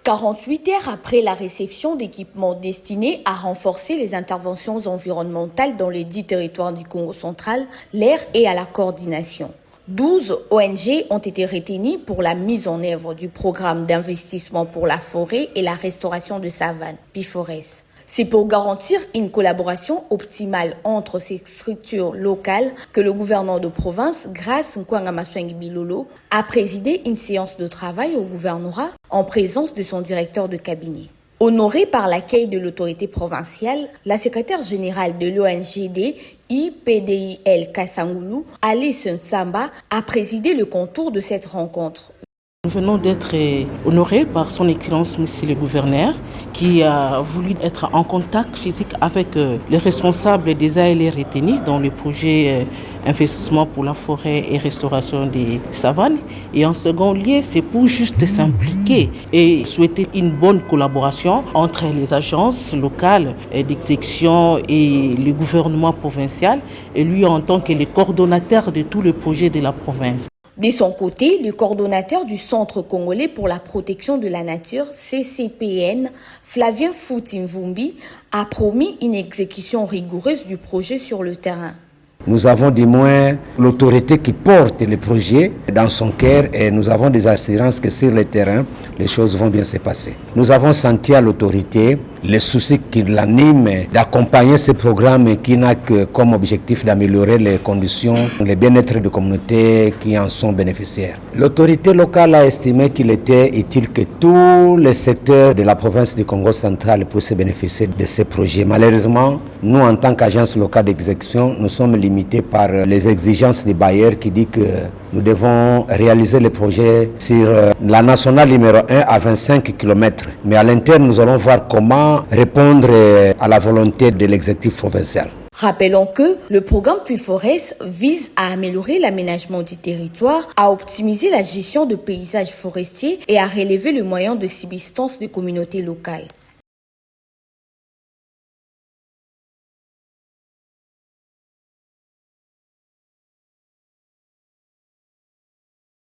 48 heures après la réception d'équipements destinés à renforcer les interventions environnementales dans les 10 territoires du Congo central, l'air et à la coordination. 12 ONG ont été retenues pour la mise en œuvre du programme d'investissement pour la forêt et la restauration de savanes, PIFORES. C'est pour garantir une collaboration optimale entre ces structures locales que le gouverneur de province, Grace Nkwanga Maswengi Bilolo, a présidé une séance de travail au gouvernorat en présence de son directeur de cabinet. Honorée par l'accueil de l'autorité provinciale, la secrétaire générale de l'ONGD IPDIL Kasangulu, Alice Ntsamba, a présidé le contour de cette rencontre. Nous venons d'être honorés par son Excellence Monsieur le Gouverneur qui a voulu être en contact physique avec les responsables des ALR retenus dans le projet investissement pour la forêt et restauration des savanes. Et en second lieu, c'est pour juste s'impliquer et souhaiter une bonne collaboration entre les agences locales d'exécution et le gouvernement provincial et lui en tant que le coordonnateur de tout le projet de la province. De son côté, le coordonnateur du Centre congolais pour la protection de la nature, CCPN, Flavien Foutimvumbi, a promis une exécution rigoureuse du projet sur le terrain. Nous avons du moins l'autorité qui porte le projet dans son cœur et nous avons des assurances que sur le terrain, les choses vont bien se passer. Nous avons senti à l'autorité les soucis qui l'animent d'accompagner ce programme qui n'a que comme objectif d'améliorer les conditions, le bien-être des communautés qui en sont bénéficiaires. L'autorité locale a estimé qu'il était utile que tous les secteurs de la province du Congo central puissent bénéficier de ce projet. Malheureusement, nous en tant qu'agence locale d'exécution, nous sommes limités par les exigences des bailleurs qui disent que nous devons réaliser le projet sur la nationale numéro 1 à 25 km. Mais à l'interne, nous allons voir comment répondre à la volonté de l'exécutif provincial. Rappelons que le programme PIFORES vise à améliorer l'aménagement du territoire, à optimiser la gestion de paysages forestiers et à relever le moyen de subsistance des communautés locales.